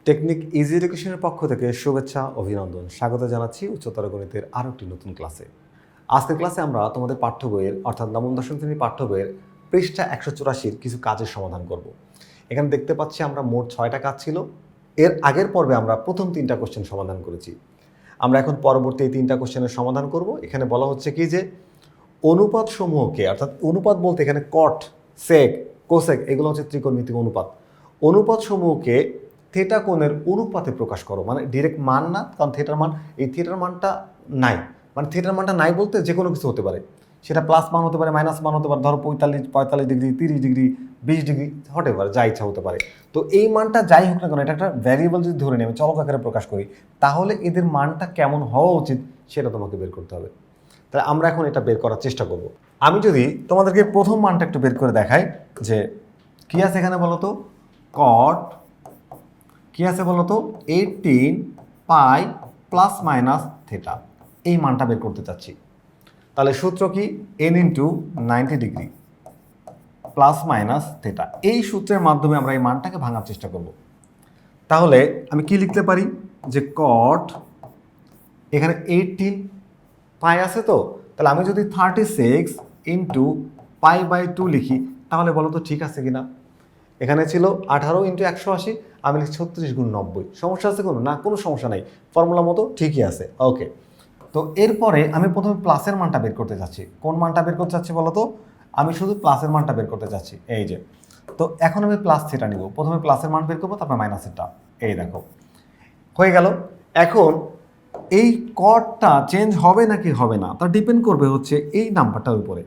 Technique easy এডুকেশনের পক্ষ থেকে শুভেচ্ছা অভিনন্দন স্বাগত জানাচ্ছি উচ্চতর গণিতের আরও একটি নতুন ক্লাসে। আজকের ক্লাসে আমরা তোমাদের পাঠ্য বইয়ের অর্থাৎ নবম দশম শ্রেণীর পাঠ্য বইয়ের পৃষ্ঠা 184 কিছু কাজের সমাধান করব। এখানে দেখতে পাচ্ছি আমরা মোট 6টা কাজ ছিল। এর আগের পর্বে আমরা প্রথম 3টা কোশ্চেন সমাধান করেছি। আমরা এখন পরবর্তী এই 3টা কোশ্চেনের সমাধান করব। এখানে বলা হচ্ছে কি যে অনুপাত সমূহকে, অর্থাৎ অনুপাত বলতে এখানে কট, সেক, কোসেক এগুলো হচ্ছে ত্রিকোণমিতিক অনুপাত। অনুপাত সমূহকে থিটা কোণের অনুপাতে প্রকাশ করো, মানে ডিরেক্ট মান না, কারণ থিটার মান, এই থিটার মানটা নাই, মানে থিটার মানটা নাই বলতে যে কোনো কিছু হতে পারে, সেটা প্লাস মান হতে পারে, মাইনাস মান হতে পারে, ধরো 45 ডিগ্রি, 30 ডিগ্রি, 20 ডিগ্রি, হতে পারে, যা ইচ্ছা হতে পারে। তো এই মানটা যাই হোক না কেন, এটা একটা ভ্যারিয়েবল যদি ধরে নিই, আমি চলক আকারে প্রকাশ করি, তাহলে এদের মানটা কেমন হওয়া উচিত সেটা তোমাকে বের করতে হবে। তাহলে আমরা এখন এটা বের করার চেষ্টা করব। আমি যদি তোমাদেরকে প্রথম মানটা একটু বের করে দেখাই যে কি আছে এখানে বলো তো, কট কি আছে বলো তো 18 পাই প্লাস মাইনাস থিটা, এই মানটা বের করতে চাচ্ছি। তাহলে সূত্র কি, n into 90 degree plus minus theta, এই সূত্রের মাধ্যমে আমরা এই মানটাকে ভাঙার চেষ্টা করব। তাহলে আমি কি লিখতে পারি যে কট এখানে 18 পাই আছে, তো তাহলে আমি যদি 36 ইন্টু পাই বাই 2 লিখি তাহলে বলো তো ঠিক আছে কিনা। এখানে ছিল 18 ইন্টু 180, আমি লিখি 36 গুণ 90, সমস্যা আছে কোনো? না, কোনো সমস্যা নেই, ফর্মুলা মতো ঠিকই আছে। ওকে, তো এরপরে আমি প্রথমে প্লাসের মানটা বের করতে চাচ্ছি। কোন মানটা বের করতে চাচ্ছি বলো তো? আমি শুধু প্লাসের মানটা বের করতে চাচ্ছি, এই যে। তো এখন আমি প্লাস থিটা নিব, প্রথমে প্লাসের মান বের করবো, তারপর মাইনাসেরটা, এই দেখো হয়ে গেল। এখন এই কটটা চেঞ্জ হবে নাকি হবে না তা ডিপেন্ড করবে হচ্ছে এই নাম্বারটার উপরে,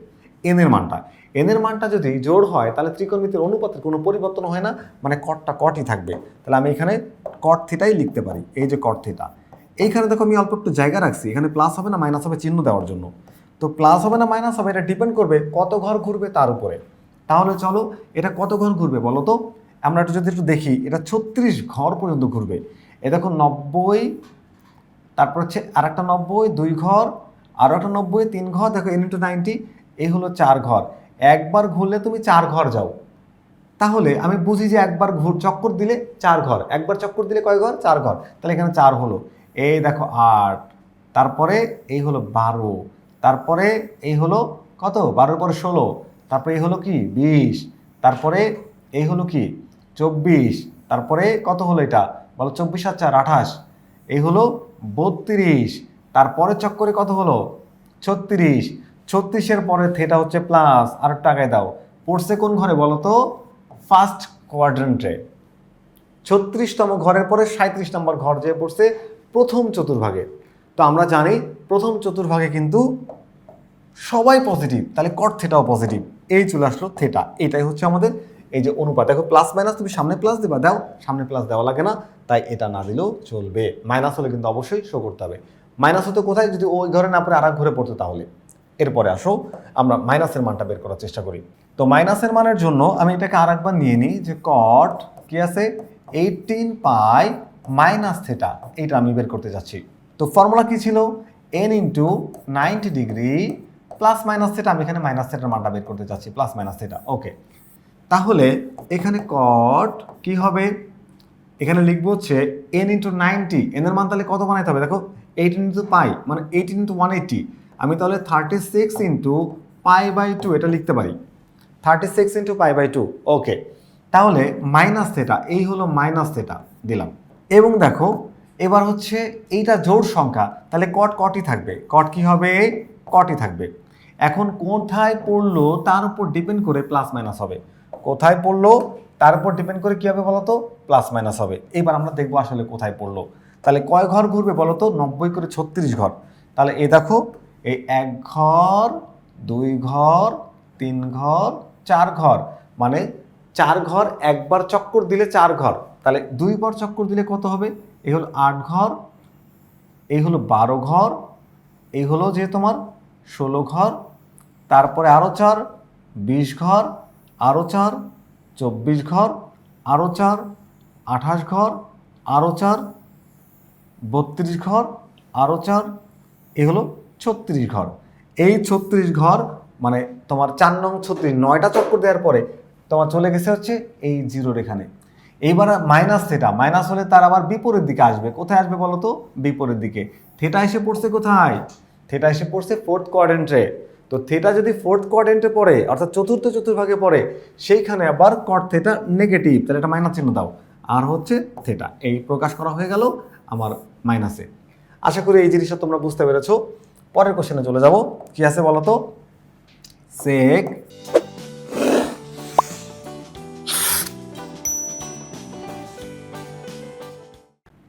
এনের মানটা। এনের মানটা যদি জোড় হয় তাহলে ত্রিকোণমিতির অনুপাতের কোনো পরিবর্তন হয় না, মানে কটটা কটই থাকবে। তাহলে আমি এখানে কট থিটাই লিখতে পারি, এই যে কট থিটা। এইখানে দেখো আমি অল্প একটু জায়গা রাখছি, এখানে প্লাস হবে না মাইনাস হবে চিহ্ন দেওয়ার জন্য। তো প্লাস হবে না মাইনাস হবে এটা ডিপেন্ড করবে কত ঘর ঘুরবে তার উপরে। তাহলে চলো এটা কত ঘর ঘুরবে বলো তো? আমরা যদি একটু দেখি, এটা 36 ঘর পর্যন্ত ঘুরবে। এ দেখো 90, তারপর হচ্ছে আর একটা 90, 2 ঘর, আরও একটা 90, 3 ঘর, দেখো n ইন্টু 90, এই হলো 4 ঘর। একবার ঘুরলে তুমি 4 ঘর যাও, তাহলে আমি বুঝি যে একবার চক্কর দিলে 4 ঘর, একবার চক্কর দিলে কয় ঘর? 4 ঘর। তাহলে এখানে 4 হলো, এই দেখো 8, তারপরে এই হলো 12, তারপরে এই হলো কত, 12 পরে 16, তারপরে এই হলো কি 20, তারপরে এই হলো কি 24, তারপরে কত হলো এটা বলো, 24 আর 4 28, এই হলো 32, তারপরে চক্করে কত হলো 36, 36-এর পরে থিটা হচ্ছে প্লাস, আর টাকায় দাও, পড়ছে কোন ঘরে বলো তো? ফার্স্ট কোয়াড্রেন্টে। 36তম ঘরের পরে 37 নম্বর ঘর যে পড়ছে প্রথম চতুর্ভাগে। তো আমরা জানি প্রথম চতুর্ভাগে কিন্তু সবাই পজিটিভ, তাহলে কট থিটাও পজিটিভ, এই চলে আসলো থিটা। এটাই হচ্ছে আমাদের এই যে অনুপাত। দেখো প্লাস মাইনাস তুমি সামনে প্লাস দিবা, দাও, সামনে প্লাস দেওয়া লাগে না, তাই এটা না দিলেও চলবে। মাইনাস হলে কিন্তু অবশ্যই শো করতে হবে। মাইনাস হতে কোথায়, যদি ওই ঘরে না পড়ে আর এক ঘরে পড়তো তাহলে। এরপরে আসো আমরা মাইনাসের মানটা বের করার চেষ্টা করি। তো মাইনাসের মানের জন্য আমি এটাকে আর একবার নিয়ে নিই যে কট কি আছে 18 পাই মাইনাস থিটা, এইটা আমি বের করতে যাচ্ছি। তো ফর্মুলা কি ছিল, n into 90 degree plus minus theta, আমি এখানে মাইনাস থিটার মানটা বের করতে চাচ্ছি, প্লাস মাইনাস থিটা। ওকে, তাহলে এখানে কট কি হবে, এখানে লিখবো হচ্ছে n ইন্টু 90, এনের মান তাহলে কত বানাইতে হবে দেখো, 18 ইন্টু পাই মানে 18 ইন্টু 180, আমি তাহলে 36 ইন্টু পাই বাই 2 এটা লিখতে পারি, 36 ইন্টু পাই বাই 2। ওকে, তাহলে মাইনাস থিটা, এই হলো মাইনাস থিটা দিলাম। এবং দেখো এবার হচ্ছে এইটা জোড় সংখ্যা, তাহলে কট কটই থাকবে, কট কি হবে, কটই থাকবে। এখন কোথায় পড়লো তার উপর ডিপেন্ড করে প্লাস মাইনাস হবে, কোথায় পড়লো তার উপর ডিপেন্ড করে কি হবে বলতো, প্লাস মাইনাস হবে। এবার আমরা দেখবো আসলে কোথায় পড়লো। তাহলে কয় ঘর ঘুরবে বলতো, 90 করে 36 ঘর। তাহলে এই দেখো এই 1 ঘর, 2 ঘর, 3 ঘর, 4 ঘর, মানে 4 ঘর একবার চক্কর দিলে 4 ঘর, তাহলে 2 বার চক্কর দিলে কত হবে, এই হলো 8 ঘর, এই হলো 12 ঘর, এই হলো যে তোমার 16 ঘর, তারপরে আরও 4 20 ঘর, আরও 4 24 ঘর, আরও 4 28 ঘর, আরও 4 32 ঘর, আরও 4, এই হলো 36 ঘর। এই 36 ঘর মানে তোমার 4 নং 36, 9টা চক্কর দেওয়ার পরে তোমার চলে গেছে হচ্ছে এই জিরোর এখানে। এইবার মাইনাস থিটা, মাইনাস হলে তার আবার বিপরীত দিকে আসবে। কোথায় আসবে বলো তো? বিপরীত দিকে। থিটা এসে পড়ছে কোথায়? থিটা এসে পড়ছে ফোর্থ কোয়াড্রেন্টে। তো থিটা যদি ফোর্থ কোয়াড্রেন্টে পড়ে অর্থাৎ চতুর্থ চতুর্ভাগে পড়ে, সেইখানে আবার কট থিটা নেগেটিভ, তাহলে এটা মাইনাস চিহ্ন দাও। আর হচ্ছে থিটা, এই প্রকাশ করা হয়ে গেল আমার মাইনাসে। আশা করি এই জিনিসটা তোমরা বুঝতে পেরেছো। পরের কোশ্চেনে চলে যাব। কি আছে বলো তো? Sec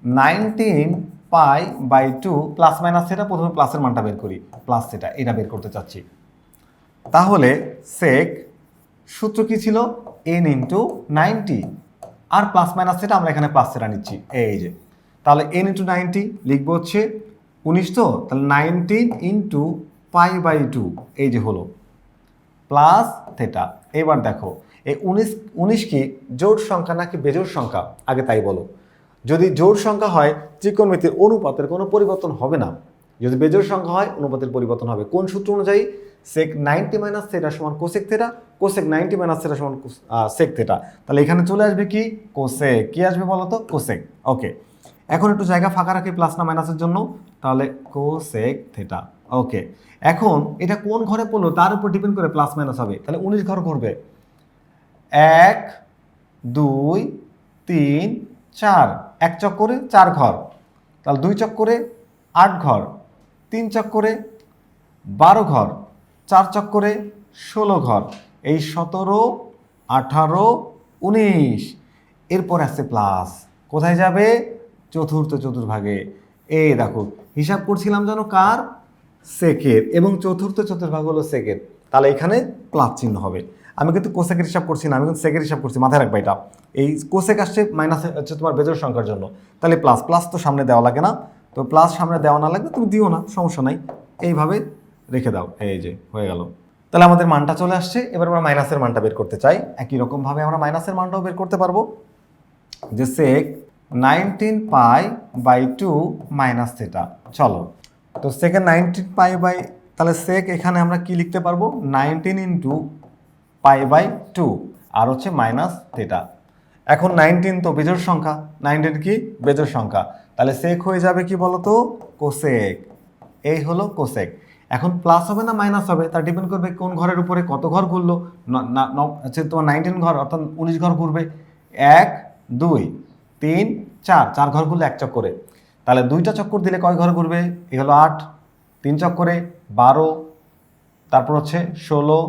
19 pi by 2 plus minus theta. প্রথমে প্লাসের মানটা বের করি, প্লাস থিটা, এটা বের করতে চাচ্ছি। তাহলে সেক সূত্র কি ছিল? n ইন্টু 90 আর প্লাস মাইনাস থিটা, আমরা এখানে প্লাস থিটা নিচ্ছি, এই যে। তাহলে n ইন্টু 90 লিখবো হচ্ছে 19, তো তাহলে 19 ইন্টু পাই বাই 2, এই যে হলো প্লাস থিটা। এবার দেখো এই 19 কি জোড় সংখ্যা নাকি বেজোড় সংখ্যা? আগে তাই বলো। যদি জোড় সংখ্যা হয় ত্রিকোণমিতির অনুপাতের কোনো পরিবর্তন হবে না, যদি বেজোড় সংখ্যা হয় অনুপাতের পরিবর্তন হবে। কোন সূত্র অনুযায়ী? সেক 90 মাইনাস থিটা সমান cosec theta, cosec 90 minus theta সমান সেক থিটা। তাহলে এখানে চলে আসবে কি? কোসেক। কি আসবে বলো তো? কোসেক। ওকে, এখন একটু জায়গা ফাঁকা রাখি প্লাস না মাইনাসের জন্য, তাহলে কোসেক থিটা। ওকে, এখন এটা কোন ঘরে পড়লো তার উপর ডিপেন্ড করে প্লাস মাইনাস হবে। তাহলে 19 ঘর ঘুরবে, 1 2 3 4, এক চক্করে 4 ঘর, তাহলে 2 চক্করে 8 ঘর, 3 চক্করে 12 ঘর, 4 চক্করে 16 ঘর, এই 17 18 19। এরপর আসছে প্লাস, কোথায় যাবে? চতুর্থ চতুর্ভাগে। এই দেখো হিসাব করছিলাম যেন কার? সেকের, এবং চতুর্থ চতুর্ভাগ হলো সেকের, তাহলে এখানে প্লাস চিহ্ন হবে। আমি কিন্তু কোসেকের হিসাব করছি না, আমি কিন্তু সেকের হিসাব করছি, মাথায় রাখবে এটা। এই কোসেক আসছে মাইনাস হচ্ছে তোমার বেজোড় সংখ্যার জন্য, তাহলে প্লাস, প্লাস তো সামনে দেওয়া লাগে না, তো প্লাস সামনে দেওয়া না লাগবে তুমি দিও না, সমস্যা নাই, এইভাবে রেখে দাও। এই যে হয়ে গেল। তাহলে আমাদের মানটা চলে আসছে। এবার আমরা মাইনাসের মানটা বের করতে চাই। একই রকমভাবে আমরা মাইনাসের মানটাও বের করতে পারবো, যে সেক 19 পাই বাই 2 মাইনাস থিটা। চলো, তো সেকেন্ড 19 পাই বাই, তাহলে সেক এখানে আমরা কি লিখতে পারবো? 19 ইন্টু পাই বাই 2 আর হচ্ছে মাইনাস থিটা। এখন 19 তো বেজোড় সংখ্যা, 19 কি বেজোড় সংখ্যা, তাহলে সেক হয়ে যাবে কি বলতো? কোসেক। এই হলো কোসেক। এখন প্লাস হবে না মাইনাস হবে, তার ডিপেন্ড করবে কোন ঘরের উপরে কত ঘর ঘুরলো। হচ্ছে তোমার 19 ঘর অর্থাৎ 19 ঘর ঘুরবে, 1 2 3 4, 4 ঘর ঘুরলে এক চক্করে। তাহলে 2টা চক্কর দিলে কয় ঘর ঘুরবে? এই হলো 8, 3 চক্করে 12, তারপর হচ্ছে 16,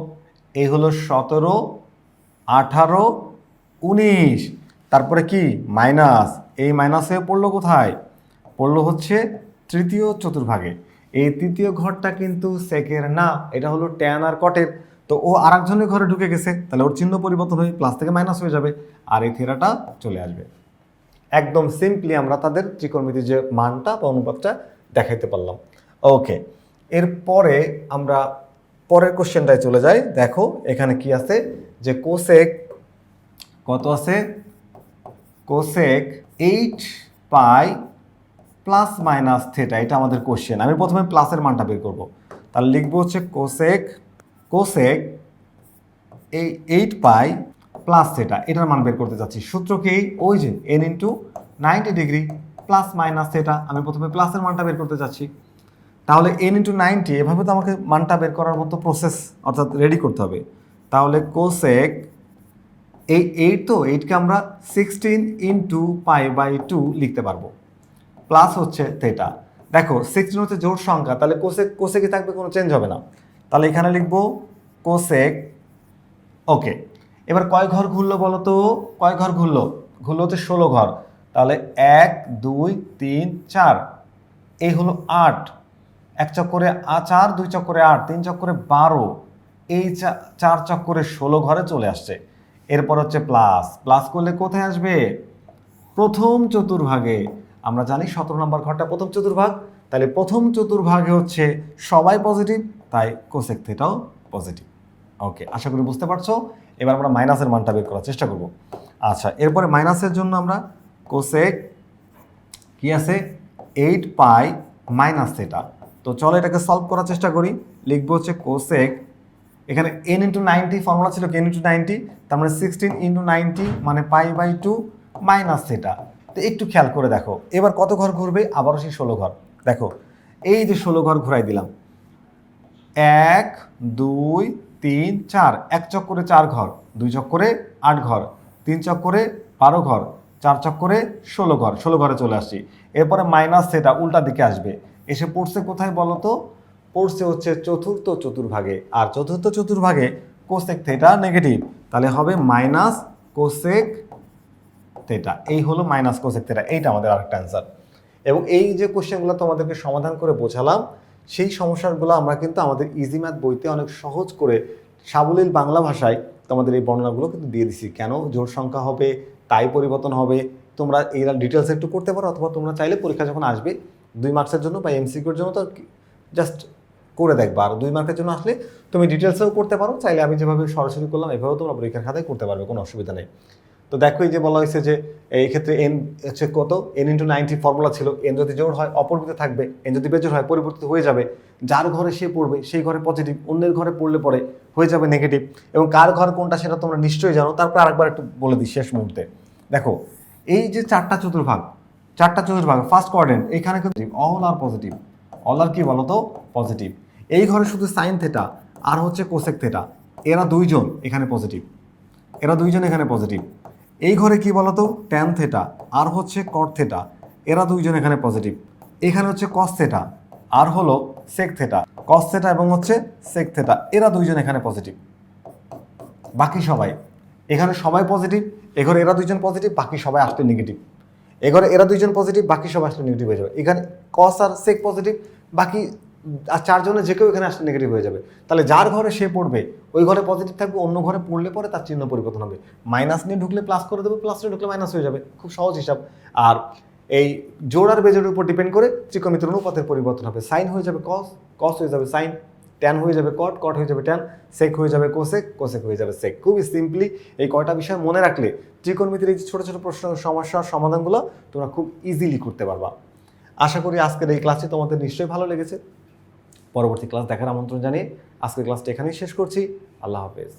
এই হলো 17 18 19, তারপরে কি মাইনাস, এই মাইনাসে পড়লো কোথায়? পড়লো হচ্ছে তৃতীয় চতুর্ভাগে। এই তৃতীয় ঘরটা কিন্তু সেকের না, এটা হলো ট্যান আর কটের। তো ও আরেকজনের ঘরে ঢুকে গেছে, তাহলে ওর চিহ্ন পরিবর্তন হয়ে প্লাস থেকে মাইনাস হয়ে যাবে, আর এই থিটাটা চলে আসবে। একদম সিম্পলি আমরা তাদের ত্রিকোণমিতির যে মানটা বা অনুপাতটা দেখাইতে পারলাম। ওকে, এরপরে আমরা পরের কোশ্চেনটায় চলে যাই। দেখো এখানে কি আছে, যে কোসেক কত আছে? কোসেক 8 পাই প্লাস মাইনাস থিটা, এটা আমাদের কোশ্চেন। আমি প্রথমে প্লাসের মানটা বের করব, তাহলে লিখবো হচ্ছে কোসেক, কোসেক এই 8 পাই প্লাস থিটা, এটার মান বের করতে চাচ্ছি। সূত্র কি? ওই যে n into 90 degree plus minus theta. আমি প্রথমে প্লাসের মানটা বের করতে চাচ্ছি, তাহলে n ইন্টু 90, এভাবে তো আমাকে মানটা বের করার মতো প্রসেস অর্থাৎ রেডি করতে হবে। তাহলে কোসেক এই 8, তো 8কে আমরা 16 ইন্টু পাই বাই 2 লিখতে পারবো, প্লাস হচ্ছে থিটা। দেখো 16 হচ্ছে জোড় সংখ্যা, তাহলে কোসেক কোসেকই থাকবে, কোনো চেঞ্জ হবে না। তাহলে এখানে লিখবো কোসেক। ওকে, এবার কয় ঘর ঘুরলো বলো তো? কয় ঘর ঘুরলো? ঘুরলো হচ্ছে 16 ঘর, তাহলে 1 2 3 4, এই হলো 8, এক চক্করে 4, 2 চক্করে 8, 3 চক্করে 12, এই 4 চক্করে 16 ঘরে চলে আসছে। এরপর হচ্ছে প্লাস, প্লাস করলে কোথায় আসবে? প্রথম চতুর্ভাগে। আমরা জানি 17 নম্বর ঘরটা প্রথম চতুর্ভাগ, তাহলে প্রথম চতুর্ভাগে হচ্ছে সবাই পজিটিভ, তাই কোসেক থিটাও পজিটিভ। ওকে, আশা করি বুঝতে পারছো। এবার আমরা মাইনাসের মানটা বের করার চেষ্টা করব। আচ্ছা, এরপরে মাইনাসের জন্য আমরা কোসেক কি আছে? 8 পাই মাইনাস থিটা। তো চলো এটাকে সলভ করার চেষ্টা করি। লিখবো হচ্ছে কোসেক, এখানে n ইন্টু 90 ফর্মুলা ছিল, n ইন্টু 90, তার মানে 16 ইন্টু 90 মানে পাই বাই 2 মাইনাস থিটা। তো একটু খেয়াল করে দেখো এবার কত ঘর ঘুরবে, আবারও সেই 16 ঘর। দেখো এই যে 16 ঘর ঘুরাই দিলাম, 1 2 3 4, 1 চক্করে 4 ঘর, 2 চক্করে 8 ঘর, 3 চক্করে 12 ঘর, 4 চক্করে 16 ঘর, 16 ঘরে চলে আসছি। এরপরে মাইনাস থিটা উল্টা দিকে আসবে, এসে পড়ছে কোথায় বলো তো? পড়ছে হচ্ছে চতুর্থ চতুর্ভাগে, আর চতুর্থ চতুর্ভাগে কোসেক থিটা নেগেটিভ, তাহলে হবে মাইনাস কোসেক থিটা। এই হলো মাইনাস কোসেক থিটা, এইটা আমাদের আরেকটা অ্যান্সার। এবং এই যে কোশ্চেনগুলো তোমাদেরকে সমাধান করে বোঝালাম, সেই সমস্যাগুলো আমরা কিন্তু আমাদের ইজি ম্যাথ বইতে অনেক সহজ করে সাবলীল বাংলা ভাষায় তোমাদের এই বর্ণনাগুলো কিন্তু দিয়ে দিছি। কেন জোড় সংখ্যা হবে, তাই পরিবর্তন হবে, তোমরা এই ডিটেলস একটু করতে পারো, অথবা তোমরা চাইলে পরীক্ষা যখন আসবে 2 মার্কসের জন্য বা এমসিকিউর জন্য তো জাস্ট করে দেখবা। আর 2 মার্কের জন্য আসলে তুমি ডিটেলসেও করতে পারো, চাইলে আমি যেভাবে সরাসরি করলাম এভাবেও তোমরা পরীক্ষার খাতায় করতে পারবে, কোনো অসুবিধা নেই। তো দেখো এই যে বলা হয়েছে যে এই ক্ষেত্রে এন হচ্ছে কত, n × 90 ফর্মুলা ছিল, এন যদি জোড় হয় অপরিবর্তিত থাকবে, এন যদি বেজোড় হয় পরিবর্তিত হয়ে যাবে। যার ঘরে সে পড়বে সেই ঘরে পজিটিভ, অন্যের ঘরে পড়লে পরে হয়ে যাবে নেগেটিভ। এবং কার ঘর কোনটা সেটা তোমরা নিশ্চয়ই জানো। তারপর আরেকবার একটু বলে দিই শেষ মুহূর্তে। দেখো এই যে 4টা চতুর্ভাগ, 4টা চতুর্ভাগ ফার্স্ট কোয়াড্রেন্ট, এখানে কিন্তু অল আর পজিটিভ, অল আর কি বলো তো পজিটিভ। এই ঘরে শুধু সাইন থিটা আর হচ্ছে কোসেক থিটা, এরা দুইজন এখানে পজিটিভ, এরা দুইজন এখানে পজিটিভ। এই ঘরে কি বলতো ট্যান থিটা আর হচ্ছে কট থিটা, এরা দুইজন এখানে পজিটিভ। এখানে হচ্ছে কস থিটা আর হলো সেক থিটা, কস থিটা এবং হচ্ছে সেক থিটা, এরা দুইজন এখানে পজিটিভ। বাকি সবাই এখানে সবাই পজিটিভ, এ ঘরে এরা দুইজন পজিটিভ, বাকি সবাই আসলে নেগেটিভ। এ ঘরে এরা দুইজন পজিটিভ, বাকি সবাই আসলে নেগেটিভ হয়ে যাবে। এখানে কস আর সেক পজিটিভ, বাকি আর 4 জনের যে কেউ এখানে আসলে নেগেটিভ হয়ে যাবে। তাহলে যার ঘরে সে পড়বে ওই ঘরে পজিটিভ থাকবে, অন্য ঘরে পড়লে পরে তার চিহ্ন পরিবর্তন হবে। মাইনাস নিয়ে ঢুকলে প্লাস করে দেবে, প্লাস নিয়ে ঢুকলে মাইনাস হয়ে যাবে, খুব সহজ হিসাব। আর এই জোড় আর বেজোড়ের উপর ডিপেন্ড করে ত্রিকোণমিতির অনুপাতের পরিবর্তন হবে। সাইন হয়ে যাবে কস, কস হয়ে যাবে সাইন, ট্যান হয়ে যাবে কট, কট হয়ে যাবে ট্যান, সেক হয়ে যাবে কোসেক, কোসেক হয়ে যাবে সেক। খুবই সিম্পলি এই কয়টা বিষয় মনে রাখলে ত্রিকোণমিতির এই ছোটো ছোটো প্রশ্ন সমস্যার সমাধানগুলো তোমরা খুব ইজিলি করতে পারবা। আশা করি আজকের এই ক্লাসটি তোমাদের নিশ্চয়ই ভালো লেগেছে। পরবর্তী ক্লাস দেখার আমন্ত্রণ জানিয়ে আজকের ক্লাসটা এখানেই শেষ করছি। আল্লাহ হাফেজ।